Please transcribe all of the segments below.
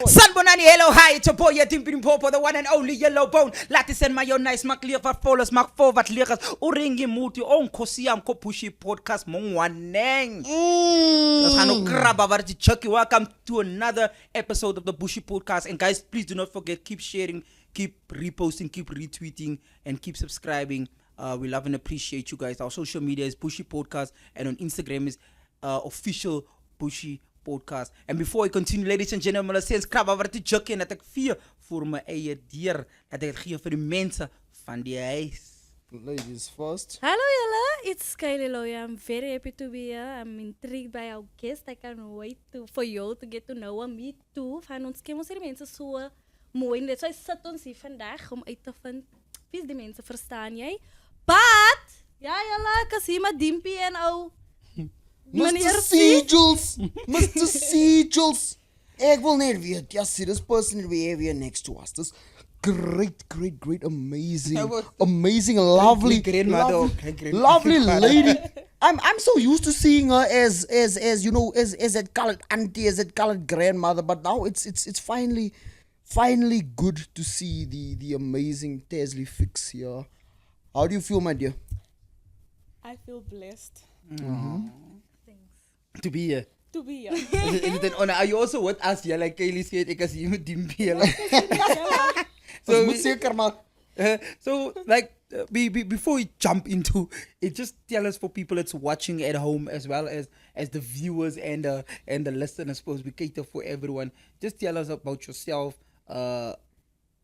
Sanbonani, hello, hi, it's your boy, Dimpopo, the one and only yellow bone. Laat is en mayonnaise, mak leer wat vol is, mak vol wat leeg is. Oringi muti, kosi ko Bushi Podcast, mongwaneng. We gaan ook krabben, waar je chucky. Welcome to another episode of the Bushi Podcast. And guys, please do not forget, keep sharing, keep reposting, keep retweeting, and keep subscribing. We love and appreciate you guys. Our social media is Bushi Podcast, and on Instagram is official Bushi Podcast. And before we continue, ladies and gentlemen, let's say krabben wat die chucky en dat ek vier voor my eie deur dat ek gee vir die mense van die huis. Ladies first. Hello, Yella. It's Kaylee, Louw. I'm very happy to be here. I'm intrigued by our guest. I can't wait for you to get to know me too. Van ons ken ons hier mense so mooi. Net so sit ons hier vandag om uit te vind wie die mense verstaan jy. But ja, Yella, kas hier met Dimpie en ou Mr. Sigils. Mr. Sigils. Ek wil net weet, ja, see this person we have here next to us. This great, amazing, lovely lady. I'm so used to seeing her as you know, as that colored auntie, as that colored grandmother, but now it's finally good to see the amazing Tazleigh Ficks here. How do you feel, my dear? I feel blessed. To be here. To be here. Is it an honor? Are you also with us? Yeah, like Kaylee said, ek as jy met Dimpie. So like before we jump into it, just tell us for people that's watching at home as well as the viewers and the listeners. I suppose we cater for everyone. Just tell us about yourself.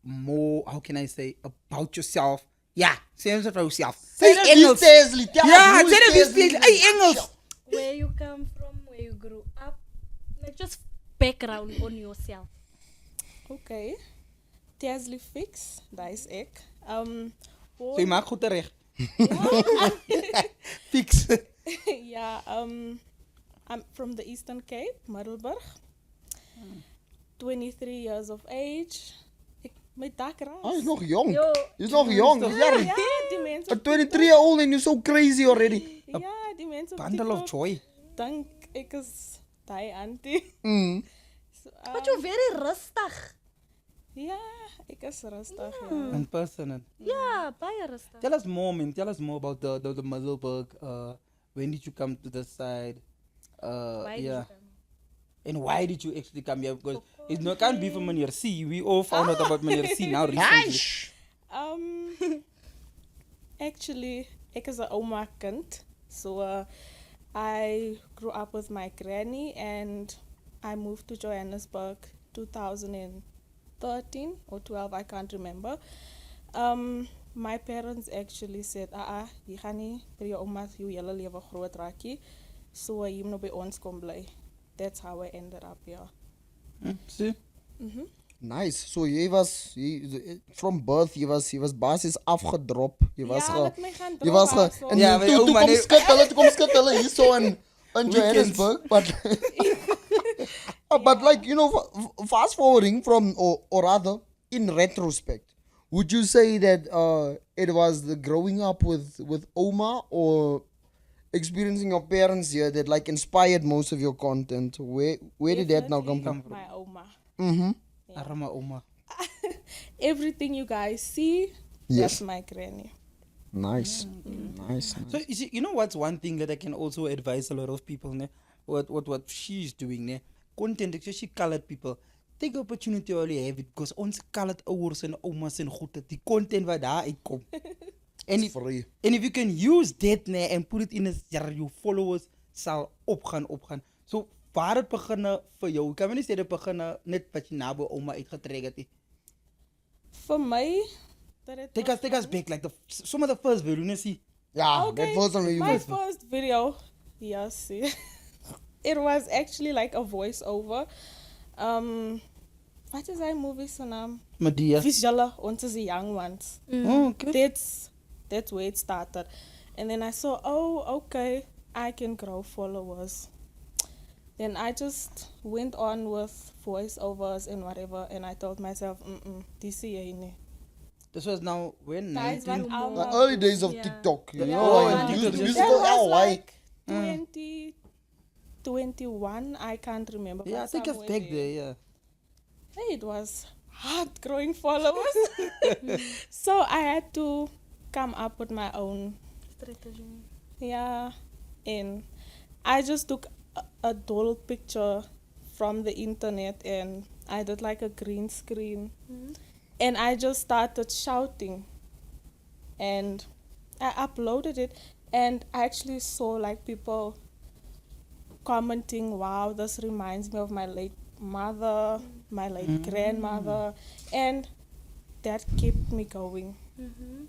More. How can I say about yourself? Yeah, say about yourself. Say Engels. Yeah, say Engels. Where you come from, where you grew up, like just background on yourself. Okay. Tazleigh Ficks, daar is ek. So je maakt goed terecht. Fix. Yeah, I'm from the Eastern Cape, Middelburg. 23 years of age. My dak raas. Oh, he's nog young. Yo. He's nog young. Ja, die mensen. A 23-year-old and you're so crazy already. Ja, die mensen. Bundle of joy. Dank, ek is die auntie. So, But you're very rustig. ja, ek is rustig. Ja. In person. Yeah, baie rustig. Tell us more, man. Tell us more about the Middelburg. When did you come to this side? Why did you come? And why did you actually come here? Because it can't be from Meneer C. We all found out about Meneer C now recently. Actually, ek is 'n ouma kind. So I grew up with my granny and I moved to Johannesburg 2013 or 12, I can't remember. My parents actually said, jy gaan nie by jou ouma jou hele lewe groot raak nie. So jy moet by ons kom bly. That's how I ended up here. See? Nice. So from birth, he was basis afgedrop. Jy was en Ja, toe kom skit hulle hier so in Johannesburg, but but like, you know, fast forwarding from or rather in retrospect, would you say that it was the growing up with Oma or experiencing your parents here that like inspired most of your content? Where did that now come from? My oma. Arama Oma. Everything you guys see, Yes. that's my granny. Nice. So you know what's one thing that I can also advise a lot of people, ne? What she's doing, ne? Content, especially colored people. Take the opportunity while you have it, because ons colored ouers en omas en goed, die content wat daar uitkom. And if you can use that, ne, and put it in your followers sal opgaan. So waar het beginne vir jou? Kan jy nie sê dit beginne net wat jy naby ouma uitgetrek het nie? For my, Take us back, like some of the first videos, see. Yeah, okay, that was on you. my first video, yes, it was actually like a voiceover. What is that movie so naam? Meneer. Visual, ons is the young ones. Oh, okay. That's where it started. And then I saw, okay, I can grow followers. Then I just went on with voiceovers and whatever, and I told myself, this year. This was now when? Guys, 19? The early days of TikTok, you know, Oh, and TikTok. musical That was LY. like 2021, I can't remember. Yeah, I but think it's somewhere back there, yeah. Hey, it was hard growing followers. So I had to come up with my own. Strategy. Yeah. And I just took a doll picture from the internet and I did like a green screen. And I just started shouting. And I uploaded it and I actually saw like people commenting, wow, this reminds me of my late mother, my late grandmother, and that kept me going.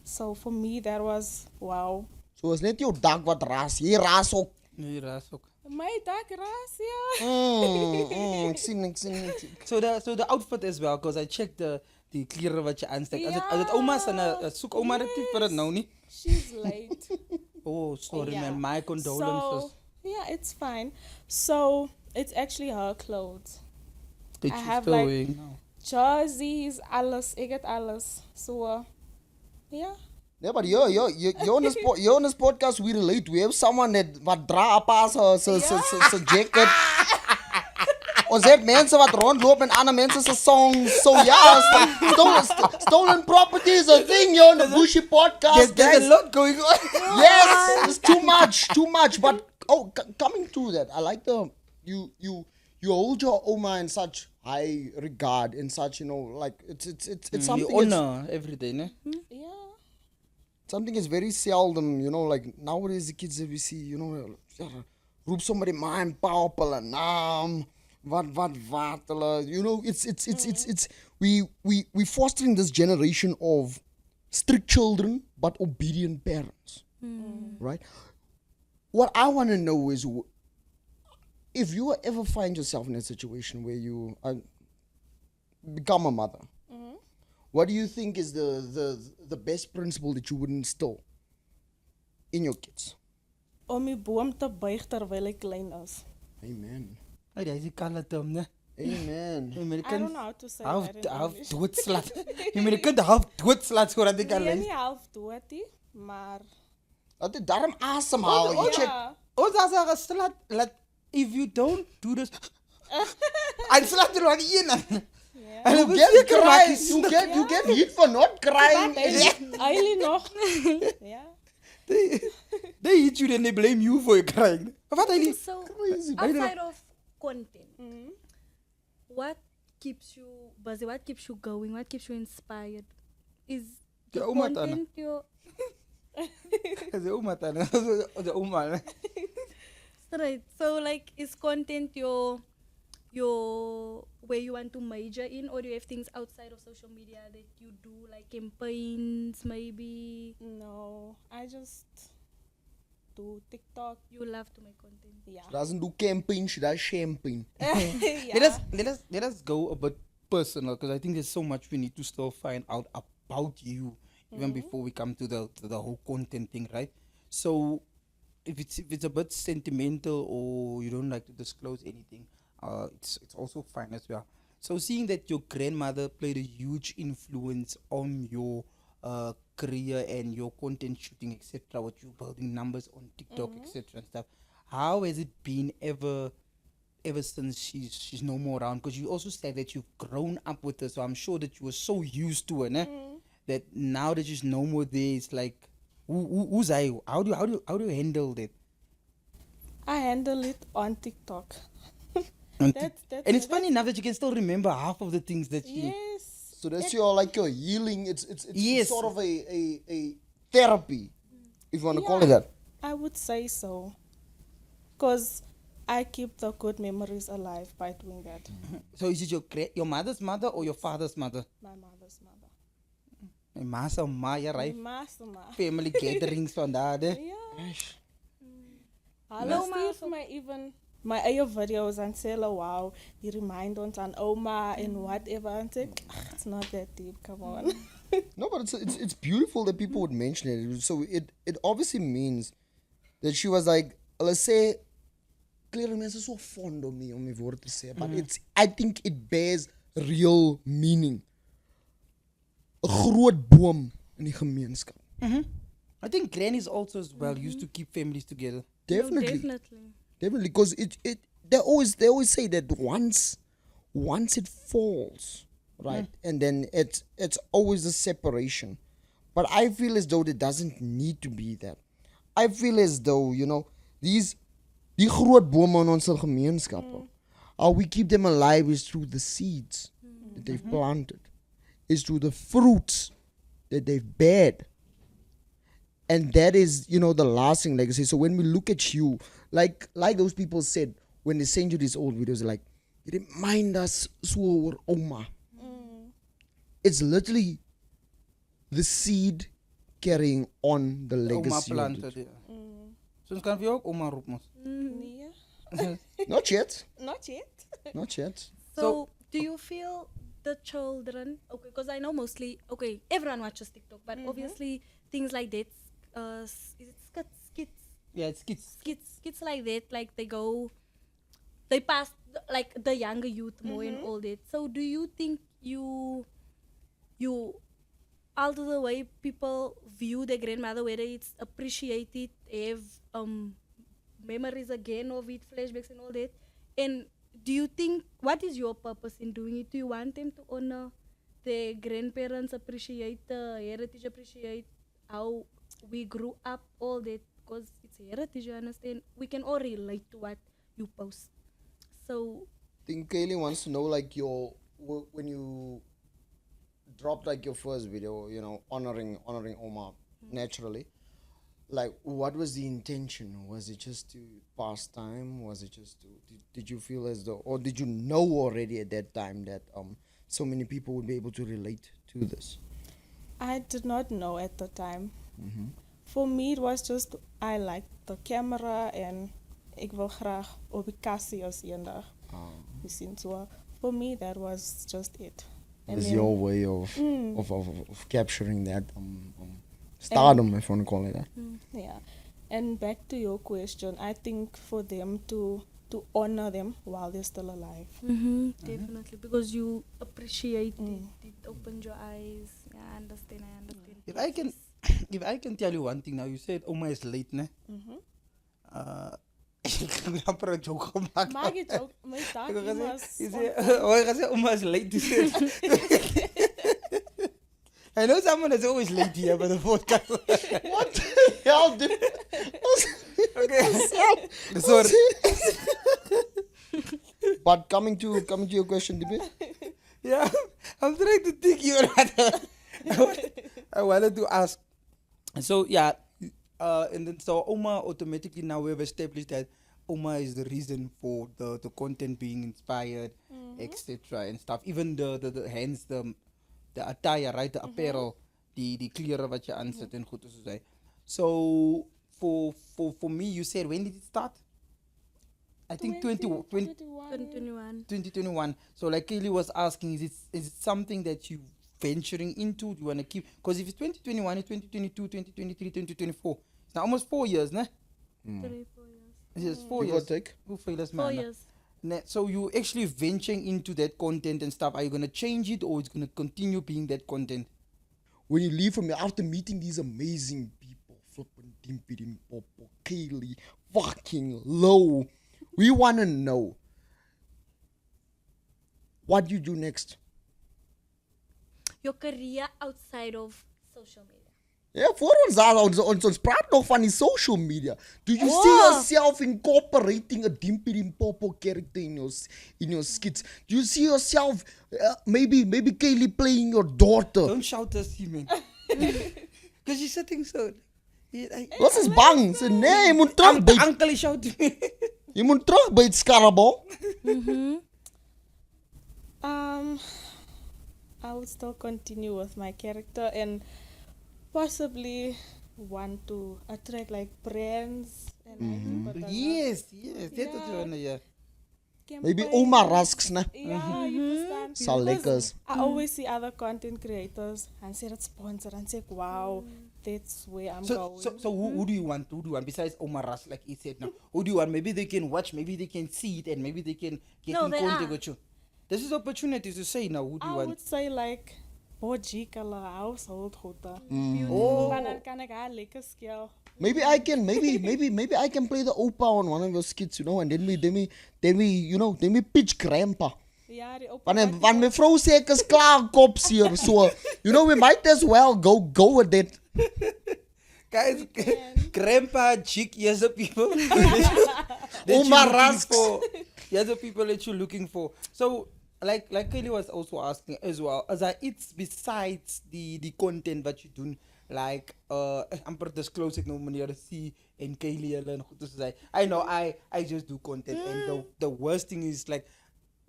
So for me, that was wow. So is net jou dak wat ras. Hier ras ook. Nee, dat is ook. My dak ras, ja. Ek sien. So the outfit as well, because I checked die kleren wat je aansteekt. Als het oma's en zoek oma het voor het nou niet. She's late. Oh, sorry Yeah. man, my condolences. So, yeah, it's fine. So it's actually her clothes. That I you have still like- wearing now. Jerseys, alles. Ik het alles. So, yeah. Yeah, but you're on this podcast, we relate. We have someone that wat dra apart sy jacket. Ons het mense wat rondloop en ander mense se songs. So yeah, stolen property is a thing here on the Bushi Podcast. There's a lot going on. Yes, it's too much. But coming to that, I like you hold your oma in such high regard, in such, like it's something. You honor every day, ne? Yeah. Something is very seldom, like nowadays the kids that we see, roep somebody man paupel en naam, wat, it's we fostering this generation of strict children but obedient parents, right? What I want to know is, if you ever find yourself in a situation where you become a mother, what do you think is the best principle that you would instill in your kids? Om die boom te buig terwyl ek klein is. Amen. Hey, dat is die kale term, ne? Amen. I don't know how to say half that in English. doodslat. Je moet die kind half doodslat zodat ik kan Nee, lezen. nie half dood nie, maar Dat het daarom asemhaal. You check. ja. Ons as zeggen, slat, if you don't do this, en slat er aan een. En You dan get zeker maak crying. je You get hit for not crying. Eigenlijk nog. Ja. They hit you, then they blame you for your crying. Wat eigenlijk? So, Crazy. outside of content, what keeps you busy? What keeps you going? What keeps you inspired? Is the De oma dan. content your De oma dan. De oma. straight? So, like, is content your where you want to major in, or do you have things outside of social media that you do, like campaigns, maybe? No, I just do TikTok. You love to make content. Ja. She doesn't do campaign, she does champagne. Ja. Let us go a bit personal, because I think there's so much we need to still find out about you even before we come to the whole content thing, right? So if it's a bit sentimental or you don't like to disclose anything, it's also fine as well. So seeing that your grandmother played a huge influence on your career and your content shooting, etc., what you building numbers on TikTok, etc., and stuff, how has it been ever since she's no more around? Because you also said that you've grown up with her, so I'm sure that you were so used to her, né? That now that she's no more there, it's like, who's I? How do you handle that? I handle it on TikTok. And That's it's funny enough that you can still remember half of the things that she. Yes. So that's your healing. It's Yes. sort of a therapy, if you want to call it that. I would say so. Because I keep the good memories alive by doing that. So is it your mother's mother or your father's mother? My mother's mother. My masa Maya, right? Masma. Family gatherings vandaar, hè? Yeah. Hallo, Hallo, ma. my eie videos and say, wow, you remind ons aan oma and whatever. And say, it's not that deep, come on. No, but it's beautiful that people would mention it. So it obviously means that she was like, let's say, clearly mensen so fond of me, om my woord te say, but I think it bears real meaning. 'n groot boom in die gemeenskap. I think grannies also as well used to keep families together. Definitely. Definitely. Definitely, because they always say that once it falls, right? And then it's always a separation. But I feel as though it doesn't need to be that. I feel as though, die groot bome in ons gemeenskappe, how we keep them alive is through the seeds that they've planted, is through the fruits that they've bared. And that is, the lasting legacy. So when we look at you, like those people said, when they send you these old videos, like, you remind us so our Oma. It's literally the seed carrying on the legacy. Oma planted, ja. Soms kan we ook oma roep mos. Nee. Not yet. Not yet. Not yet. So, do you feel the children, okay, because I know mostly, okay, everyone watches TikTok, but obviously things like that, is it skits? Yeah, it's kids. Skits like that, like they pass, like the younger youth more and all that. So do you think you all the way people view their grandmother, whether it's appreciated, have memories again of it, flashbacks and all that? And do you think, what is your purpose in doing it? Do you want them to honor their grandparents, appreciate the heritage, appreciate how we grew up, all that? Because it's heritage, you understand? We can all relate to what you post. So, I think Kaylee wants to know, like, when you dropped like your first video, honoring Oma naturally. Like, what was the intention? Was it just to pass time? Was it just to did you feel as though, or did you know already at that time that so many people would be able to relate to this? I did not know at the time. For me, it was just, I liked the camera and ik wil graag op die kassie als eendag. So for me, that was just it. And It's then- your way of capturing that stardom, if you want to call it that. Yeah. And back to your question, I think for them to honor them while they're still alive. definitely, because you appreciate it, it opened your eyes. Yeah, I understand. If I can tell you one thing now, you said Oma is late, ne? Ik ga weer amper een joke gemaakt. Maak je joke, my dad was... Ik ga zeggen, Oma is late. I know someone is always late here by the podcast. What the hell, dude? Okay. Sorry. But coming to your question, Dimpie. Yeah, I'm trying to think you I wanted to ask. So yeah, and then so Oma automatically now we've established that Oma is the reason for the content being inspired, etc. and stuff. Even the hands, the attire, right? The apparel, the kleren wat je aanzet en goed te zijn. So for me, you said, when did it start? I think 2021. So like Kaylee was asking, is it something that you venturing into? Do you want to keep? Because if it's 2021, it's 2022, 2023, 2024. It's now almost 4 years, ne? 3-4 years. It's 4 Give or years. take. 4 years. So you actually venturing into that content and stuff. Are you gonna change it, or it's gonna continue being that content? When you leave from here after meeting these amazing people, flipping Dimpie, Dimpopo, Kaylee, fucking Louw, we want to know what you do next. Your career outside of social media. Ja, voor ons praat nog van die social media. Do you see yourself incorporating a Dimpie Dimpopo character in your skits? Do you see yourself maybe Kaylee playing your daughter? Don't shout at him, man. Because you're sitting so. Wat is bang? Sê nee, je moet terug bij. Uncle is shouting me. Je moet terug bij het skarabel. I would still continue with my character and possibly want to attract like brands and Yes, that's what you want to hear. Maybe Oma Rasks, ne? Yeah, you understand. Sal lekkers. I always see other content creators and say that sponsor and say, wow, that's where I'm going. So who do you want? Who do you want besides Omar Ras, like he said now? Who do you want? Maybe they can watch, maybe they can see it, and maybe they can get No, in they contact are. with you. This is opportunity to say now. Who do you I want? would say like Bojikala household hotel. Oh. Maar dan kan ik haar lekker skill. Maybe I can play the Opa on one of your skits, and then we pitch Grandpa. Ja, die opa. Van my vrou sê ek is klaar kops hier. So, you know, we might as well go with it. Guys, grandpa, chick, here's the people. Here's the people that you're looking for. So, like Kaylee was also asking as well, as it's besides the content that you do, like I'm per disclose ek nou Meneer C and Kaylee hulle goed te sê. I know I just do content and the worst thing is like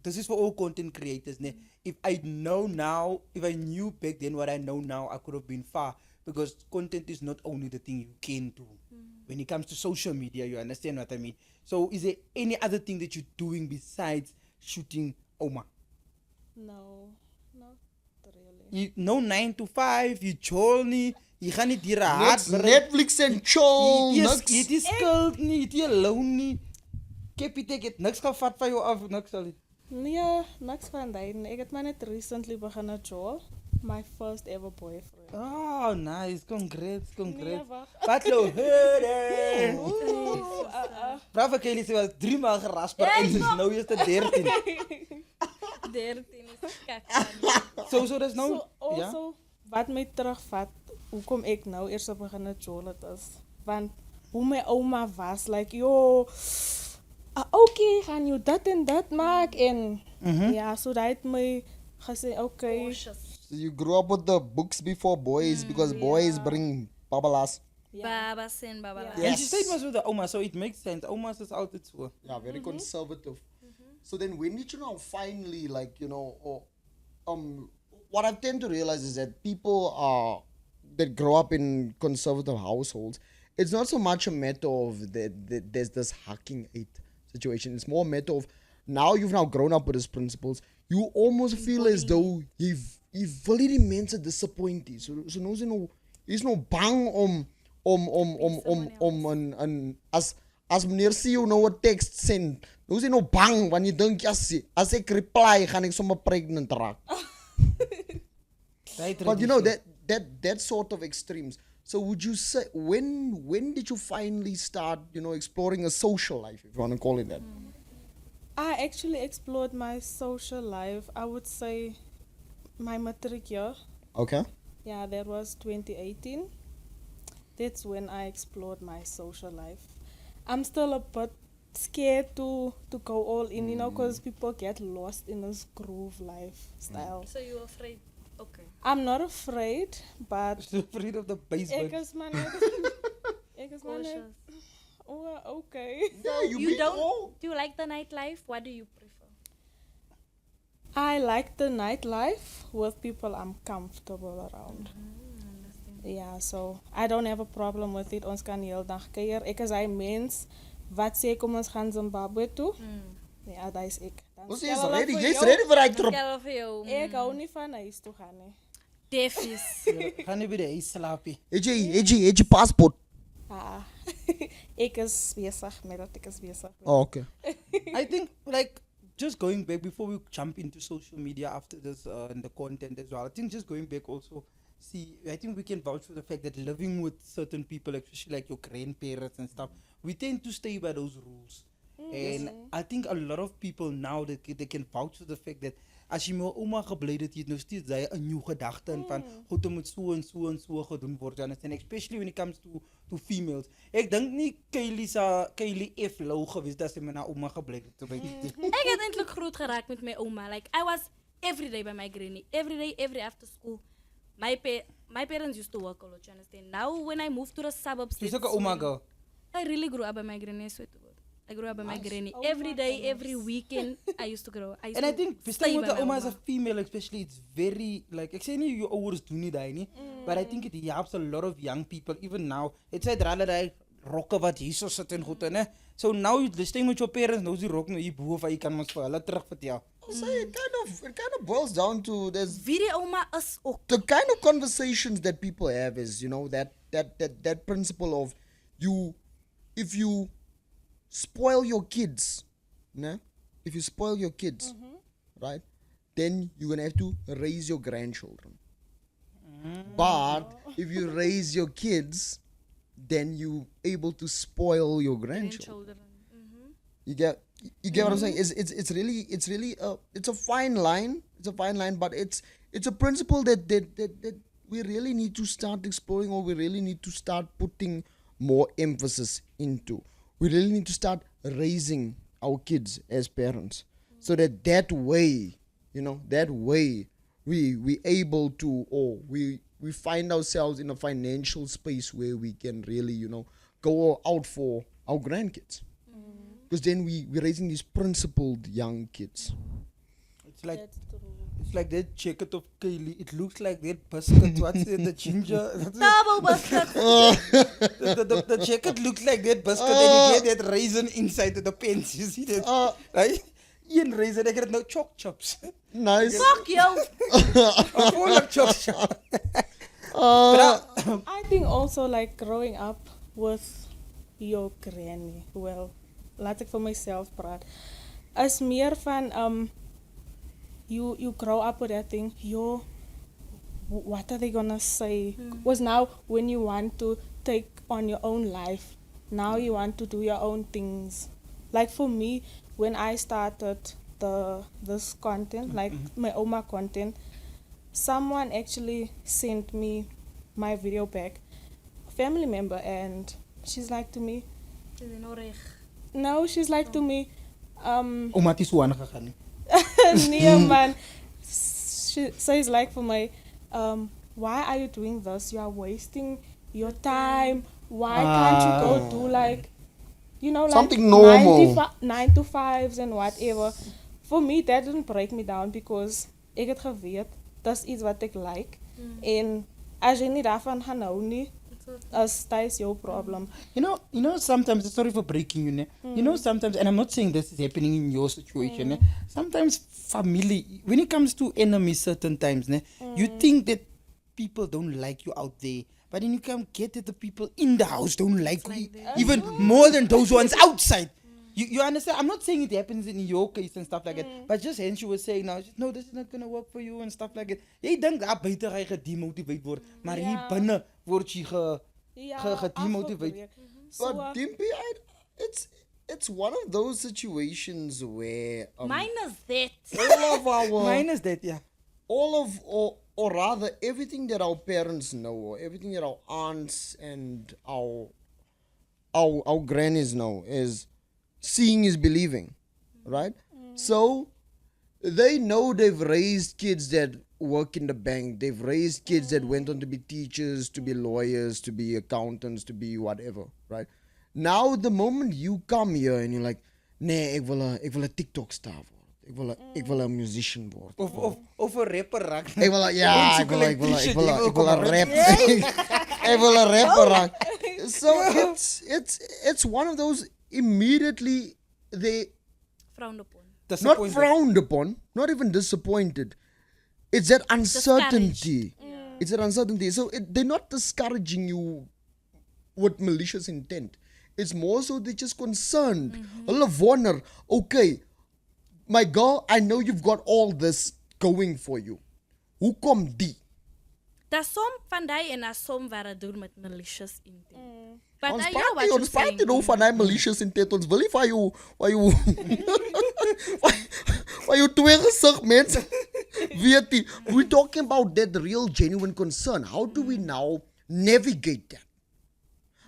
this is for all content creators. Ne? If I knew back then what I know now, I could have been far. Because content is not only the thing you can do. When it comes to social media, you understand what I mean? So is there any other thing that you're doing besides shooting Oma? No, not really. You no 9 to 5, you journey, you gaan nie diere hard. Netflix en chill. Jy is skuld nie, jy alone nie. Kapitein het niks gevat van jou af, niks al. Nee, niks van daai. Ek het maar net recently begin met Joel, my first ever boyfriend. Oh, nice. Congrats. Nee, wag. Wat lo hoor. Bravo Kaylee, sy was 3 maal gerasper en sy is nou eers 13. 13 is kak. So dis nou. So also, wat my terugvat, hoekom ek nou eers begin met Joel het is, want hoe my ouma was, like, yo, okay, gaan jy dit en dit maak en ja, so dat het my gesê, okay. So you grew up with the books before boys because boys bring babalas. Babas en babalas. And she stayed with the Oma, so it makes sense. Oma's is altijd so. Yeah, very conservative. So then when did you now finally, like, you know, what I tend to realize is that people that grow up in conservative households, it's not so much a matter of there's this hacking it situation. It's more a matter of now you've now grown up with these principles. You almost feel as though you've really meant to disappoint you. So no, is no bang as Meneer C you know what text send. No no bang wanneer jy dink as ek reply gaan ek sommer pregnant raak. But you know that sort of extremes. So would you say when did you finally start, you know, exploring a social life, if you want to call it that? I actually explored my social life, I would say my matric year. Okay. Yeah, that was 2018. That's when I explored my social life. I'm still a bit scared to go all in, you know, because people get lost in this groove lifestyle. So you're afraid? Okay. I'm not afraid, but She's afraid of the basement. ek is maar net oh, okay. Yeah, You don't? Do you like the nightlife? What do you prefer? I like the nightlife with people I'm comfortable around. Yeah, so I don't have a problem with it. Ons kan heel dag kuier. Ek is hy mens wat sê kom ons gaan Zimbabwe toe. Ja, dat is ek. Ons is ready. Jy's ready vir daai trip. Skel vir jou. Ek hou nie van huis toe gaan nie. Defies. Gaan nie by die huis slaapie. Het jy paspoort? Ek is besig met dat ek is besig. Oh, okay. I think like just going back before we jump into social media after this and the content as well. I think just going back also, I think we can vouch for the fact that living with certain people, especially like your grandparents and stuff, we tend to stay by those rules. And I think a lot of people now they can vouch for the fact that as jy met ouma gebly het, jy het nog steeds daai 'n nuwe gedagte in van goed om met so en so gedoen word, and especially when it comes to females. Ek dink nie Kaylee F Louw gewees dat sy met haar ouma gebly het. Ek het eintlik groot geraak met my ouma. Like I was every day by my granny. Every day, every after school. My parents used to work a lot, you understand? Now when I moved to the suburbs, Jy's ook 'n ouma girl. I really grew up by my granny, I swear to God. I grew up by my granny. Every day, every weekend, I used to grow. And I think staying with the oma as a female especially, it's very, like, ek sê nie jou ouers doen nie daai nie, but I think it helps a lot of young people, even now. It's like daai rokke wat hier so sit en goed en so now you're staying with your parents, nou is die rok nou hier bo of jy kan ons vir hulle terug vertel. So it kind of boils down to Wie oma is ook. the kind of conversations that people have is, you know, that principle of if you spoil your kids, né? If you spoil your kids, right, then you're gonna have to raise your grandchildren. But if you raise your kids, then you're able to spoil your grandchildren. You get You get what I'm saying? It's really it's a fine line. It's a fine line, but it's a principle that we really need to start exploring, or we really need to start putting more emphasis into. We really need to start raising our kids as parents, so that way, we able to, or we find ourselves in a financial space where we can really, go out for our grandkids. Because then we're raising these principled young kids. It's like That's true. it's like that jacket of Kaylee. It looks like that biscuit. What's it? The ginger. Double biscuit. The jacket looks like that biscuit. And you get that raisin inside of the pants. You see that? Right? Ian raisin. I get no chops. Nice. Fuck you. I'm full of chops. I think also like growing up with your granny. Well, laat ek vir myself praat. Is meer van you grow up with that thing. What are they gonna say? Was now when you want to take on your own life. Now you want to do your own things. Like for me, when I started this content, like my Oma content, someone actually sent me my video back, a family member, and she's like to me, no, she's like to me, Omati suwana gegaan. nee man, she says like for my, why are you doing this? You are wasting your time. Why can't you go do like, like something normal, 9 to 5s and whatever. For me, that didn't break me down because ek het geweet, dis iets wat ek like. En as jy nie daarvan gaan hou nie, that is your problem. You know, sometimes, sorry for breaking you, you know, sometimes, and I'm not saying this is happening in your situation, sometimes family, when it comes to enemies certain times, you think that people don't like you out there, but then you can get that the people in the house don't like you, even more than those ones outside. You understand? I'm not saying it happens in your case and stuff like that, but just hence you were saying now, no, this is not going to work for you and stuff like that. Jy dink daar buite hy gedemotiveerd word, maar hier binne word jy gedemotiveerd. But Dimpie, it's one of those situations where Minus that. all of our Minus that, yeah. all of or rather everything that our parents know, or everything that our aunts and our grannies know, is seeing is believing, right? So they know they've raised kids that work in the bank. They've raised kids that went on to be teachers, to be lawyers, to be accountants, to be whatever, right? Now the moment you come here and you're like, nee, ek wil 'n TikTok star word. Ek wil 'n musician word. Of 'n rapper raak. Ek wil 'n rap. Ek wil 'n rapper raak. So it's one of those immediately they Frowned upon. not frowned upon, not even disappointed. It's that uncertainty. It's that uncertainty. So they're not discouraging you with malicious intent. It's more so they're just concerned. Hulle wonder, okay, my girl, I know you've got all this going for you. Hoe kom die? Daar's som van die en daar's som wat dit doen met malicious intent. But Ons I know what you're praat saying. nie nou van die malicious intent. Ons wil nie van jou van jou twee gesig mense weet nie. We're talking about that real genuine concern. How do we now navigate that?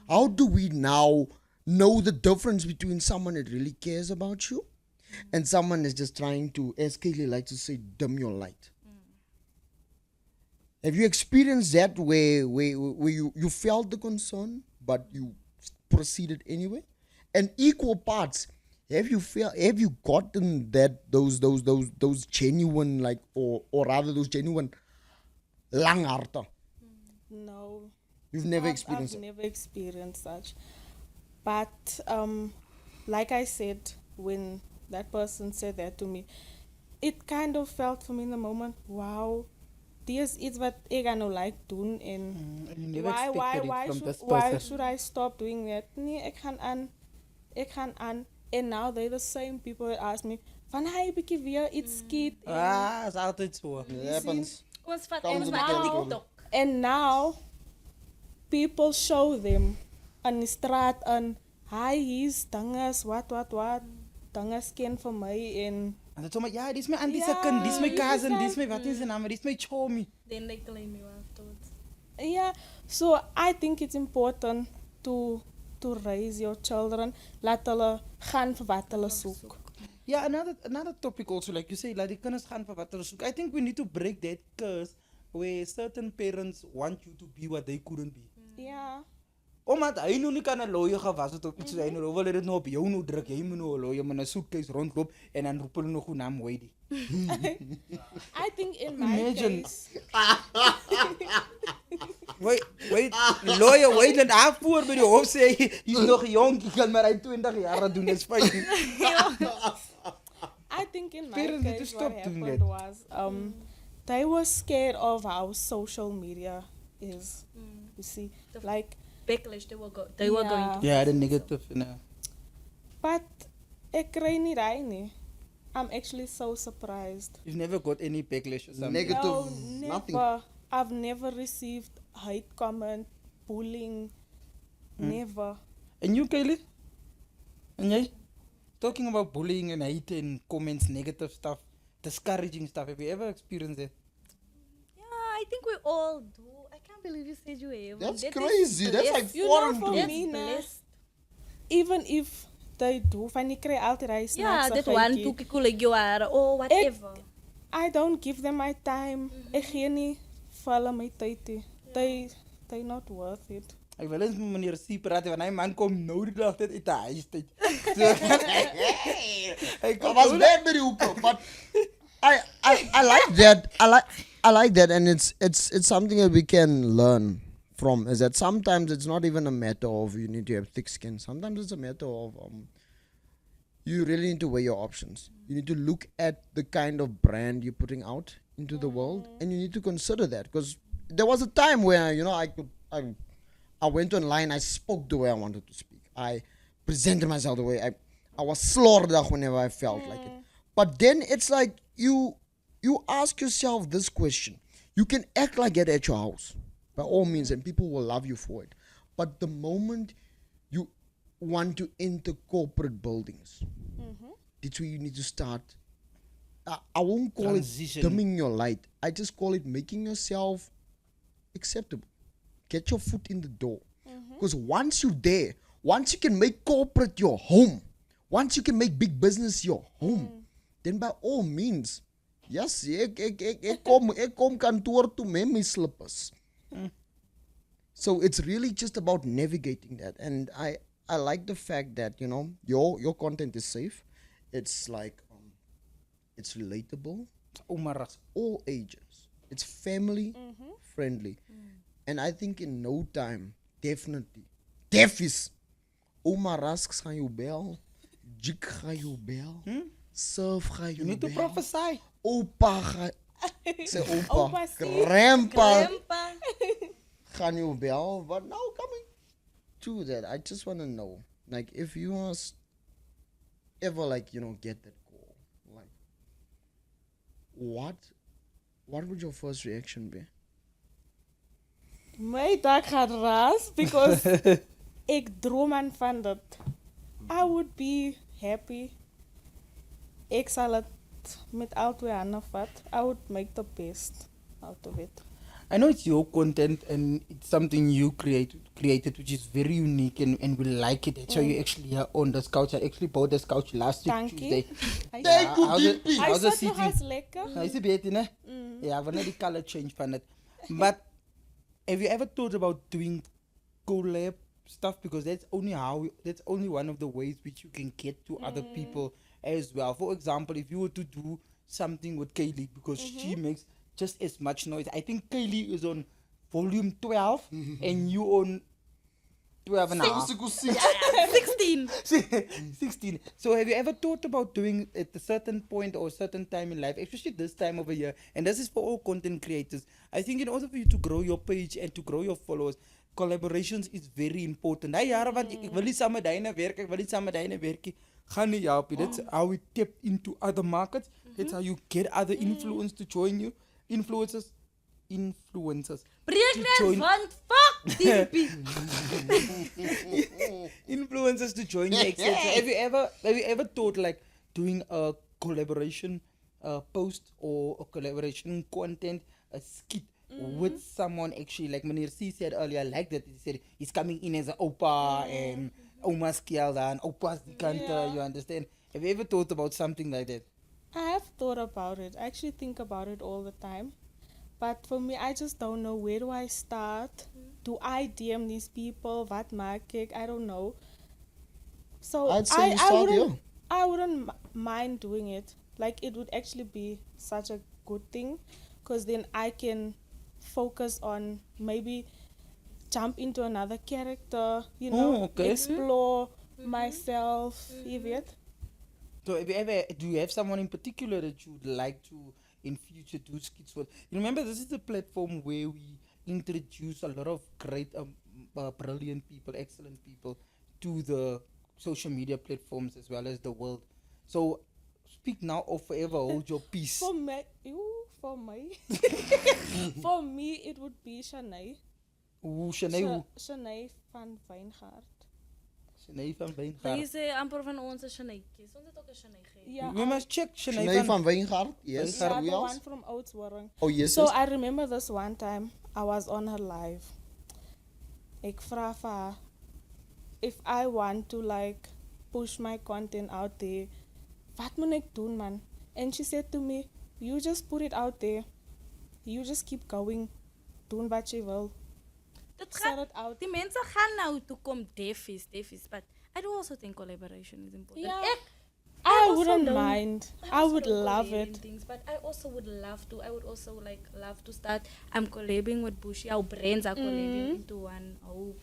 How do we now know the difference between someone that really cares about you and someone that's just trying to, as Kaylee likes to say, dim your light? Have you experienced that where you felt the concern but you proceeded anyway? And equal parts, have you gotten those genuine, like, or rather those genuine langharte? No. You've never experienced I've it? never experienced such. But like I said, when that person said that to me, it kind of felt for me in the moment, wow, this is what I nou like doen, and you never why expected it from this why person. should I stop doing that? Nee, ek gaan aan. And now they're the same people that ask me, van hy bietjie weer iets skiet. Is altyd so. It happens. Ons vat Comes ons with maar the aan territory. TikTok. And now people show them on the straat and hi, he's dinges, what. dinges ken vir my en En dan zomaar, ja, dit is mijn auntie se kind, dit is mijn cousin, dit is mijn, wat is zijn naam, dit is mijn chomie. Then they claim you afterwards. yeah, so I think it's important to raise your children. Laat hulle gaan vir wat hulle soek. Yeah, another topic also, like you say, like the kinders gaan vir wat hulle soek. I think we need to break that curse where certain parents want you to be what they couldn't be. Ja. Omdat hy nou nie kan 'n lawyer gewas het of iets, hy nou wil dit nou op jou nou druk, jy moet nou 'n lawyer met 'n suitcase rondloop en dan roep hulle nog hoe naam Wady. I think in my Imagine. case, Wait, lawyer Wadeland afvoer by die hof sê hy's nog jonk, hy kan maar hy 20 jaar doen, is fyn. I think in my Parents need to case stop what doing happened that. was they were scared of how social media is. You see, like, Backlash they were going to. Yeah, the negative, but ek kry nie daai nie. I'm actually so surprised. You've never got any backlash or something. Negative, No, nothing. never. I've never received hate comment, bullying. Never. And you, Kaylee? And jy? Talking about bullying and hate and comments, negative stuff, discouraging stuff. Have you ever experienced it? Yeah, I think we all do. I can't believe you said you have. That's That is crazy. That's like blessed. You know, foreign for to That's me. me, nah. blessed. Even if they do, van die kry altyd hy Yeah, snaakse that one geitjie. took cool like you are or whatever. I don't give them my time. Ek gee nie vir hulle my tyd nie. They not worth it. Ek wil eens met meneer C praat, want hy man kom nou die dag dit uit die huis uit. Hy I kom was nou- bad by the hoek, but I like that. I like that, and it's something that we can learn from. Is that sometimes it's not even a matter of you need to have thick skin. Sometimes it's a matter of you really need to weigh your options. You need to look at the kind of brand you're putting out into the world, and you need to consider that, because there was a time where I went online, I spoke the way I wanted to speak. I presented myself the way I was slaughtered whenever I felt like it. But then it's like you ask yourself this question. You can act like it at your house, by all means, and people will love you for it. But the moment you want to enter corporate buildings, that's where you need to start. I won't call Transition. it dimming your light. I just call it making yourself acceptable. Get your foot in the door. Because once you're there, once you can make corporate your home, once you can make big business your home, then by all means, yes, ek kom kantoor toe met my slippers. So it's really just about navigating that. And I like the fact that, your content is safe. It's like, it's relatable. Omaras. All ages. It's family friendly. And I think in no time, definitely, Oma Rasks gaan jou bel, Jik gaan jou bel, Surf gaan jou You need to bel, prophesy. Opa gaan, sê opa, Opa sê. grandpa Grandpa. gaan jou bel. But now coming to that, I just want to know, like, if you was ever get that call, like, what would your first reaction be? My dak gaat raas because ek droom aan van dit. I would be happy. Ek sal het met al twee hande vat. I would make the best out of it. I know it's your content and it's something you created which is very unique and we like it. That's why you actually are on this couch. I actually bought this couch last week, Thank you. Tuesday. Thank you, Dimpie. Hy How's the sit nog seating? as lekker. Is it beter, ne? Yeah, wanneer die color change van it. But have you ever thought about doing collab stuff? Because that's only one of the ways which you can get to other people as well. For example, if you were to do something with Kaylee, because she makes just as much noise. I think Kaylee is on volume 12 and you on 12 and a half. 16. 16. So have you ever thought about doing at a certain point or a certain time in life, especially this time of the year, and this is for all content creators, I think in order for you to grow your page and to grow your followers, collaborations is very important. Hy jare want ek wil nie saam met dyne werk, ek wil nie saam met dyne werk nie, gaan nie help nie. That's how we tap into other markets. That's how you get other influence to join you. Influencers Breek net, want fuck! Dimpie. Influencers to join you, etc. Have you ever thought like doing a collaboration post or a collaboration content, a skit with someone actually like Meneer said earlier, like that he said he's coming in as an opa and Oma's Kielda and Opa's the kanta, you understand? Have you ever thought about something like that? I have thought about it. I actually think about it all the time. But for me, I just don't know, where do I start? Do I DM these people? What market? I don't know. So I'd say you start here. I wouldn't mind doing it. Like, it would actually be such a good thing, because then I can focus on maybe jump into another character, you know, explore myself, you get? So do you have someone in particular that you would like to in future do skits with? You remember, this is the platform where we introduce a lot of great, brilliant people, excellent people to the social media platforms as well as the world. So speak now or forever hold your peace. For me, for me, it would be Shanae. Oeh, Shanae. Shanae van Wijngaard. Shanae van Wijngaard. Deze amper van onze Shanaekies. Ons het ook een Shanae gegeven. Yeah, We must check Shanae Shanae van... van Wijngaard. Yes. yeah, Who the else? one from Oudtshoorn. Oh, yes. So yes. I remember this one time I was on her live. Ik vraag vir haar if I want to like push my content out there, wat moet ek doen, man? And she said to me, you just put it out there. You just keep going. Doen wat jy wil. Dit Set gaat, it out. die mensen gaan nou toe kom defies, but I do also think collaboration is important. Yeah. I I also wouldn't don't- mind. I also would don't love collab in it. things, but I also would love to. I would also like love to start. I'm collabing with Bushi. Our brains are collabing into one. Oh,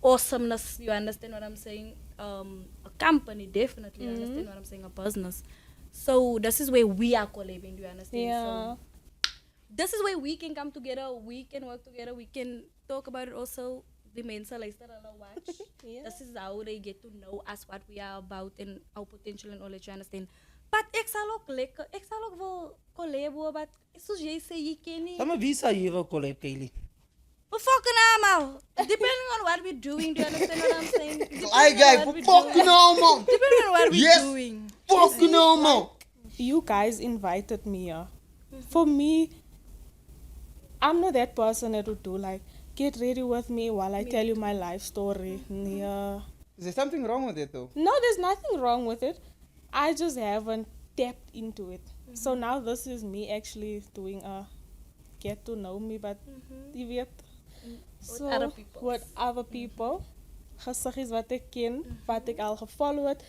awesomeness. You understand what I'm saying? A company definitely. You understand what I'm saying? A business. So this is where we are collabing. Do you understand? Yeah. So this is where we can come together. We can work together. We can talk about it also. The mensen luister hulle watch. Yeah. This is how they get to know us, what we are about, and our potential and all that, you understand. But ek sal ook wil collabo, but soos jy sê, jy ken nie. Some of these are here collab, Kaylee. We fucking allemaal. Depending on what we're doing, do you understand what I'm saying? Ai, guy, fucking hell, man. Depending on what we're Yes. doing. Fucking hell, man. You guys invited me here. For me, I'm not that person that would do like, get ready with me while I tell you my life story. Yeah. Is there something wrong with it though? No, there's nothing wrong with it. I just haven't tapped into it. So now this is me actually doing a get to know me, but you weet. So, other people. With other people. Gesiggies wat ek ken, wat ek al gefollow het.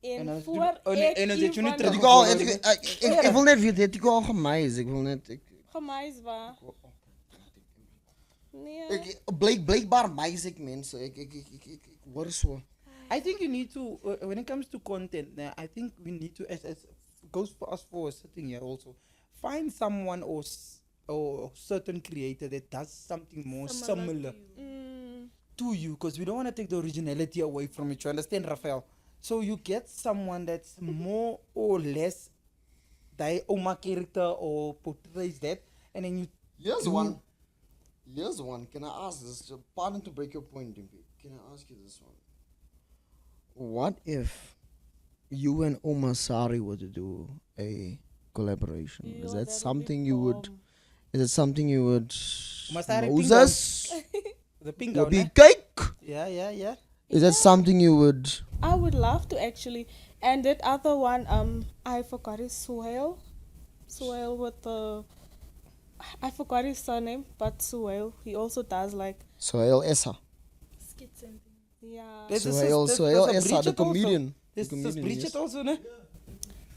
En as voor jy- en as jy nie Het terug- ek al, ek wil net weet, het ek al gemys? Ek wil net, Gemais waar. Nee. blijkbaar mys ek mense, ek hoor so. I think you need to, when it comes to content, I think we need to, as goes for us for sitting here also, find someone or certain creator that does something more similar to you, because we don't want to take the originality away from it. You understand, Raphael? So you get someone that's more or less thy Oma character or portrays that, and then you. Here's one. Can I ask this? Pardon to break your point, Dimpie. Can I ask you this one? What if you and Oma Sari were to do a collaboration? Is that something you would? Is it something you would? Sari Moses, The pink would gown, be eh? cake. Yeah. Is that something you would? I would love to actually. And that other one, I forgot his Suhail. Suhail with the. I forgot his surname, but Suhail. He also does like. Sohail Essa. Skits and things. Yeah. There's a Sohail sis- there's a Essa, the Bridget also. comedian. There's The sis comedian, Bridget yes. also, ne?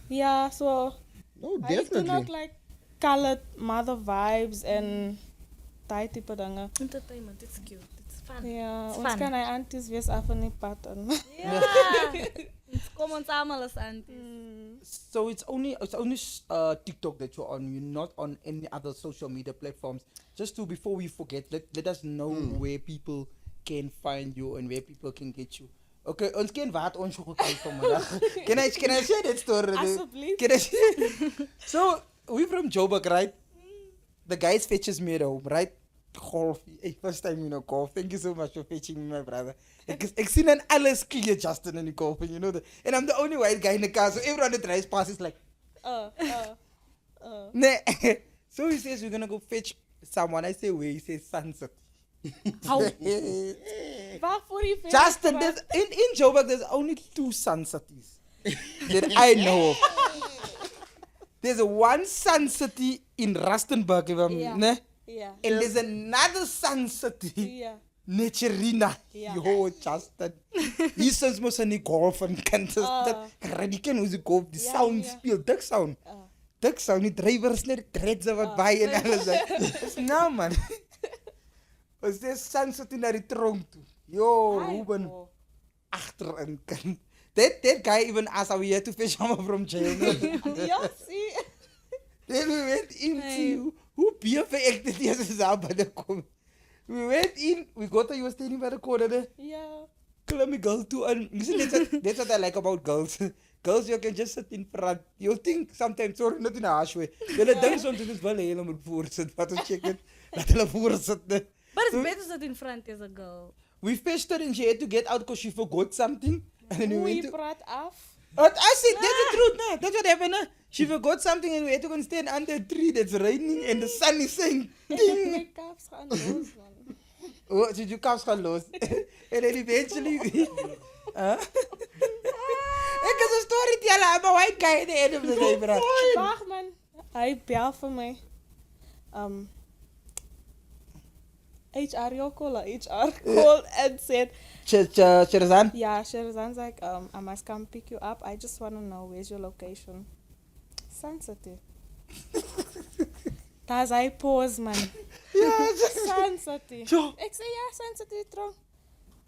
Yeah, so. No, I used to not definitely. like colored mother vibes and daai tipe dinge. Entertainment, it's cute. It's fun. Ja, It's ons fun. kan hy aunties wees af in die pad en. Yeah. Kom ons allemaal as aunties. So it's only TikTok that you're on. You're not on any other social media platforms. Just to before we forget, let us know where people can find you and where people can get you. Okay, ons ken wat ons so gekyk vanmiddag. Can I share that story? Asseblief. Can I share? So we from Joburg, right? The guys fetches me at home, right? golf. Hey, first time golf. Thank you so much for fetching me, my brother. Ik zie een alles clear Justin in the golf, and you know that. And I'm the only white guy in the car, so everyone that drives past is like, nah. So he says we're gonna go fetch someone. I say where? He says Sunset. How? Justin, there's in Joburg there's only 2 Sunsetties that I know of. There's one Sunsetty in Rustenburg, if I'm ne? Yeah. And there's another Sunsetty. Yeah. Necherina. Ja. Yo, Justin. Hier soms mos aan die golf en kant is dit. Jy ken hoe die golf die sound speel, dik sound. Dik sound, die drivers net dreads wat by en alles. Dis nou man. Is dit Sunset naar die tronk toe. Yo, Ruben. Achterin kan. That guy even asked, are we here to fetch him from jail? Ja, see. Then we went into who beer for activities is out by the corner. We went in, we got you were standing by the corner there. Yeah. Call me girl too. And listen, that's what I like about girls. Girls, you can just sit in front. You'll think sometimes, sorry, not in a harsh way. You'll dance on to this well, helemaal moet voorsit. Wat ons check it. Laat hulle voorsit. But it's better sit in front as a girl. We fetched her and she had to get out because she forgot something. And then we went to... praat af. But I said, that's the truth, nah. That's what happened, nah. She forgot something and we had to go and stand under a tree that's raining and the sun is saying, ding. My calves gaan los, man. Oh, so your calves gaan los. And then eventually... Ik kan een story tellen, I'm a white guy at the end of the day, bro. Dag, man. Hy bel vir my. HR called and said, Sherazan? yeah, Sherazan's like, I must come pick you up. I just want to know where's your location. Sunset. That's I pause, man. Ja, Sunset. Zo. Ik zei, ja, Sunset, trouw.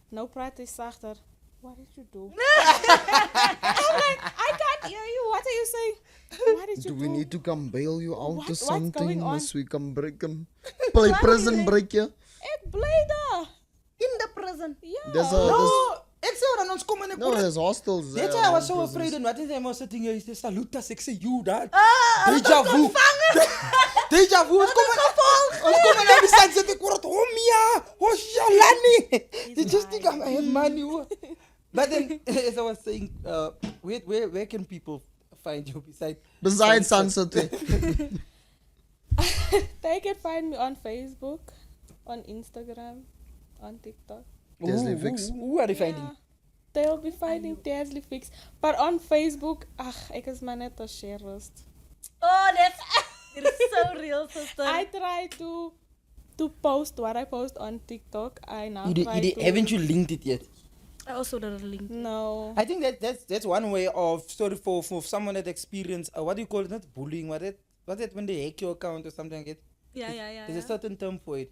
Nou praat hij zachter. What did you do? I'm like, I can't hear you. What are you saying? What did you do? Do we need to come bail you out What- or what's something? going on? Must we come break him? Play prison break je? Ik blij daar. In the prison. Ja. There's No, ik zei dan ons komen en ik no, there's hostels. That's why I was so afraid and what is I was sitting here, he said, salutas, ik zei, you that. Deja vu. Deja vu, ons komen naar die stad zitten, ik word, oh mia, oh shalani. They just think I have money. Hoor. But then, as I was saying, where can people find you Besides Sunset. They can find me on Facebook, on Instagram, on TikTok. Tazleigh Ficks. Who are they finding? Yeah. They'll be finding Tazleigh Ficks. But on Facebook, ek is maar net 'n sharist. Oh, it is so real, sister. I try to post what I post on TikTok. I now try to... Haven't you linked it yet? I also did a link. No. I think that's one way of for someone that experienced what do you call it? Not bullying. What it when they hack your account or something like that? Yeah. There's a certain term for it.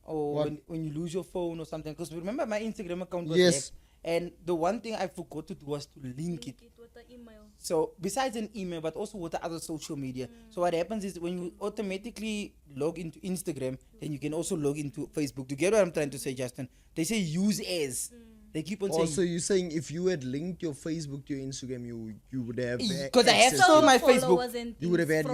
Or when you lose your phone or something. Because remember my Instagram account was hacked. And the one thing I forgot to do was to link it. With the email. So besides an email, but also with the other social media. So what happens is when you automatically log into Instagram, then you can also log into Facebook. Do you get what I'm trying to say, Justin? They say use as. They keep on saying. Also, you're saying if you had linked your Facebook to your Instagram, you would have because I have access to to my it. Facebook. You would have had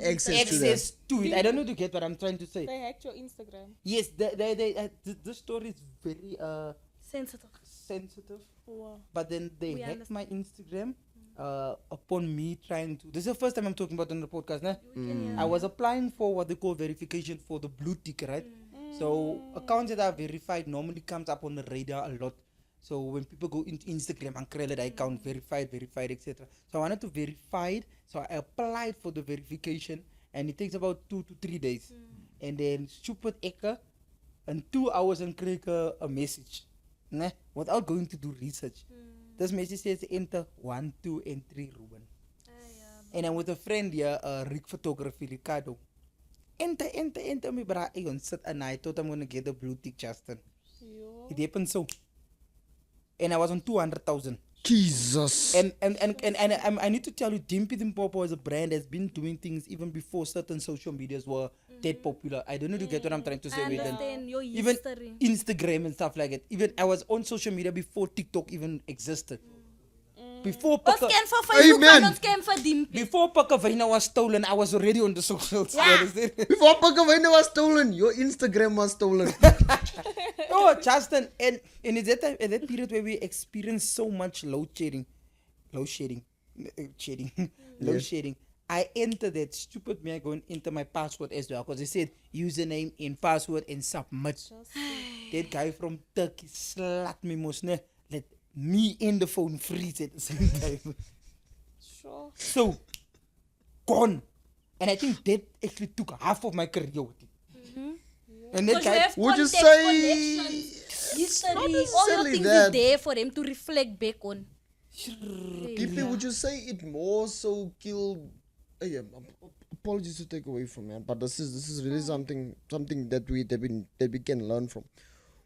access to that. Access to it. I don't know to get what I'm trying to say. They hacked your Instagram. Yes, this story is very sensitive. Wow. But then they We hacked my Instagram upon me trying to. This is the first time I'm talking about it on the podcast. Nah? I was applying for what they call verification for the blue tick, right? So accounts that are verified normally comes up on the radar a lot. So when people go into Instagram and create that account verified, etc. So I wanted to verify it. So I applied for the verification and it takes about 2 to 3 days. And then stupid Eka in 2 hours and create a message. Nah, without going to do research. This message says enter 1, 2 and 3 Ruben. And I'm with a friend here, Rick Photography, Ricardo. Enter me, bra. I sit and I thought I'm gonna get the blue tick, Justin. It happened so. And I was on 200,000. Jesus. And I need to tell you, Dimpopo as a brand has been doing things even before certain social medias were that popular. I don't know if you get what I'm trying to say I with them. understand your Even history. Instagram and stuff like that. Even I was on social media before TikTok even existed. Before Ons Paka, ken vir Facebook, Amen. en ons ken vir Dimpie. before Pakavina was stolen, I was already on the socials. Yeah. You understand? Before Pakavina was stolen, your Instagram was stolen. Oh, Justin, and it's that period where we experienced so much load shedding. I entered that stupid me going into my password as well because they said username in password and submit. That guy from Turkey slapped me most let me and the phone freeze at the same time. Sure. So gone. And I think that actually took half of my career with it. And that Because you guy, have would you context, say connections, history, not all your necessarily things that. is there for them to reflect back on. Dimpie, would you say it more so killed? Yeah, apologies to take away from that, but this is really something that we can learn from.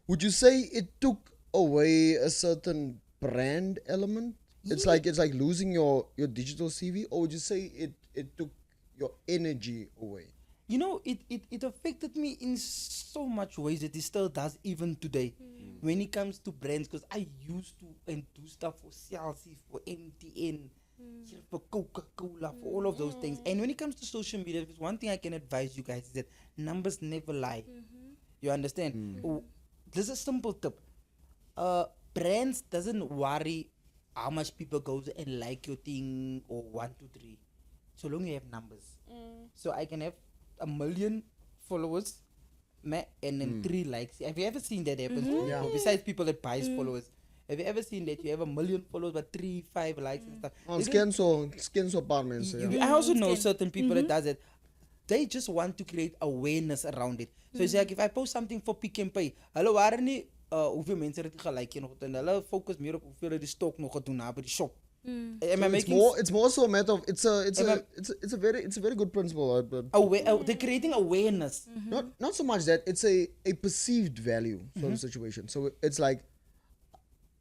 Would you say it took away a certain brand element? It's like losing your digital CV, or would you say it took your energy away? you know, it affected me in so much ways that it still does even today. When it comes to brands, because I used to and do stuff for CLC, for MTN, for Coca-Cola, for all of those things. And when it comes to social media, there's one thing I can advise you guys is that numbers never lie. You understand? Oh, there's a simple tip. Brands doesn't worry how much people go and like your thing or 1, 2, 3. So long you have numbers. So I can have 1 million followers and then 3 likes. Have you ever seen that happen? Yeah. Besides people that buys followers. Have you ever seen that you have 1 million followers but 3, 5 likes and stuff? On scan so apartments. I also know certain people that does it. They just want to create awareness around it. So it's like if I post something for Pick and Pay, hallo waren nie hoeveel mense dit gelike nog en hulle focus meer op hoeveel hulle die stok nog gedoen na by die shop. Am I making It's more so a matter of it's a very good principle. But they're creating awareness. not so much that it's a perceived value sort of situation. So it's like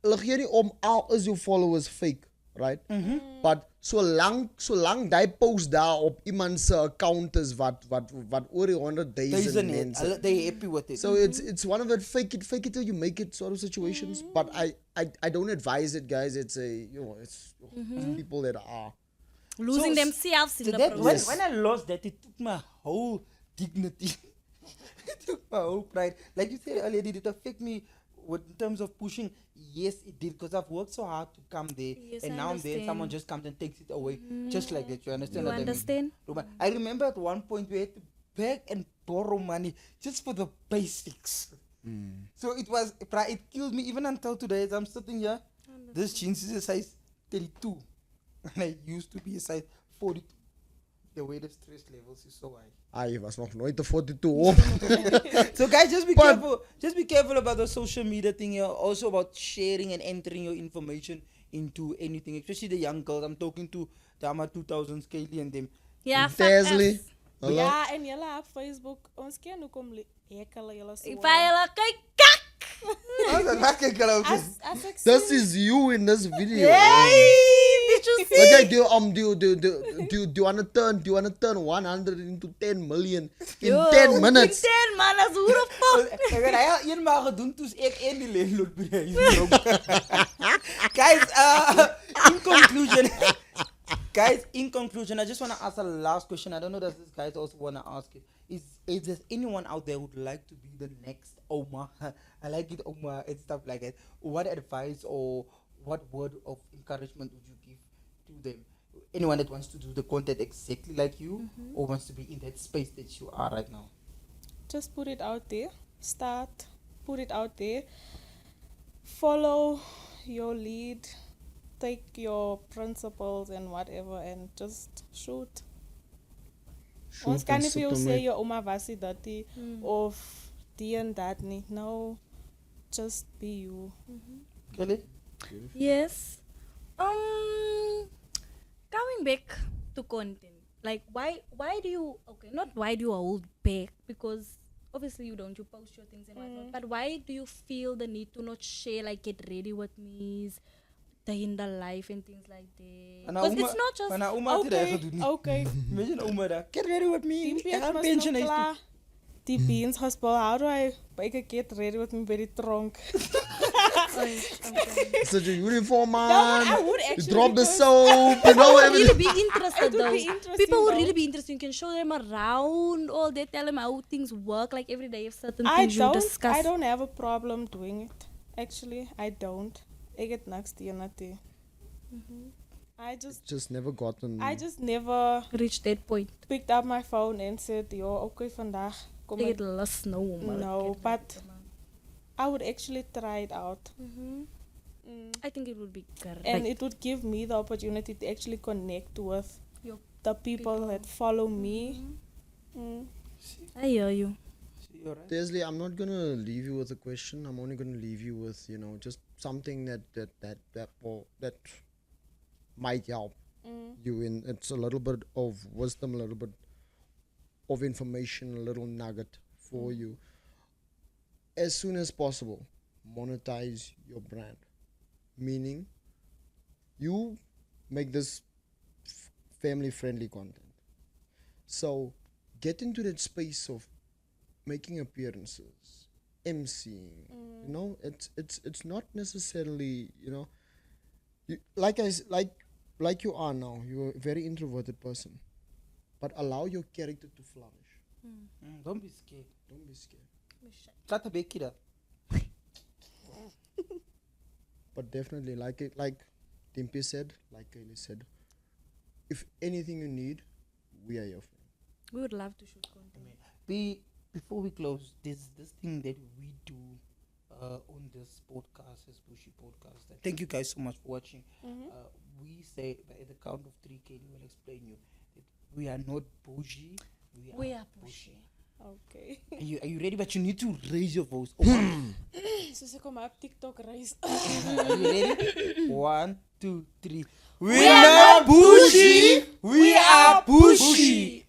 lig jy nie om al is your followers fake, right? But so lang die post daar op iemand se account is wat oor die 100,000 mense. They happy with it. So it's one of that fake it till you make it sort of situations. But I don't advise it, guys. It's it's people that are Losing themselves in So the that, process. when I lost that, it took my whole dignity. It took my whole pride. Like you said earlier, did it affect me in terms of pushing? Yes, it did, because I've worked so hard to come there. Yes, And I now I'm there, and understand. someone just comes and takes it away. Just like that, you understand You what understand? I mean? I remember at one point we had to beg and borrow money just for the basics. So it killed me even until today as I'm sitting here. This jeans is a size 32. And I used to be a size 42. The way the stress levels is so high. I was nog nooit de 42 op. So guys, just be But- careful. Just be careful about the social media thing here. Also about sharing and entering your information into anything, especially the young girls. I'm talking to the Ama 2000s, Kaylee and them. Yeah, fuck Tazleigh. us. Hallo? Ja, en julle op Facebook, ons ken hoekom hekele julle so. If I like a kak! As ek This sien, is you in this video. Did you see? Okay, do you wanna turn 100 into 10 million in 10 minutes? 10 man, as hoe de fuck? Ek het hy eenmaal gedoen toe ek en die landlord by die huis loop. Guys, in conclusion, I just want to ask a last question. I don't know that these guys also want to ask it. Is there anyone out there who would like to be the next Oma? I like it, Oma, and stuff like that. What advice or what word of encouragement would you give to them? Anyone that wants to do the content exactly like you or wants to be in that space that you are right now? just put it out there. Put it out there. Follow your lead. Take your principles and whatever and just shoot. Ons kan nie vir jou sê jou ouma was dit dat of die en dat nie. No, just be you. Kaylee? Yes. Coming back to content. Like why do you not why do you hold back, because obviously you post your things and whatnot, but why do you feel the need to not share, like get ready with me, day in the life and things like that? Because it's not just Okay. Imagine Oma daar. Get ready with me. Dimpie Ek gaan mos pension nou huis toe. klaar. die beans hospital. How do I get ready with me very drunk? Such a uniform but man. I would You actually drop the because- soap, you People know would everything. really be interested would though. be interesting, People would though. really be interested. You can show them around, all they tell them how things work. Like every day, if certain I things you don't. discuss. I don't have a problem doing it. Actually, I don't. I get next to you. I Just never gotten. just never reach that point. picked up my phone and said, "Yo, okay, vandaag kom They ek." get lost no. No, but I would actually try it out. I think it would be correct. And it would give me the opportunity to actually connect with Your the people that follow me. I hear you. You alright? Tazleigh, I'm not gonna leave you with a question. I'm only gonna leave you with, just something that might help you in. It's a little bit of wisdom, a little bit of information, a little nugget for you. As soon as possible, monetize your brand. Meaning, you make this family-friendly content. So, get into that space of making appearances, emceeing. It's not necessarily, you, like you are now. You're a very introverted person, but allow your character to flourish. Don't be scared. Don't be scared. Try to make it up. But definitely, like Dimpie said, like Kaylee said, if anything you need, we are your friend. We would love to shoot content. Before we close, there's this thing that we do on this podcast, this Bushi Podcast. Thank you guys so much for watching. We say by the count of 3, Kaylee will explain you that we are not bougie. We are Bushi. Okay. Are you ready? But you need to raise your voice. Soos ek hom op TikTok reis. Are you ready? 1, 2, 3. We are not bougie. We are Bushi.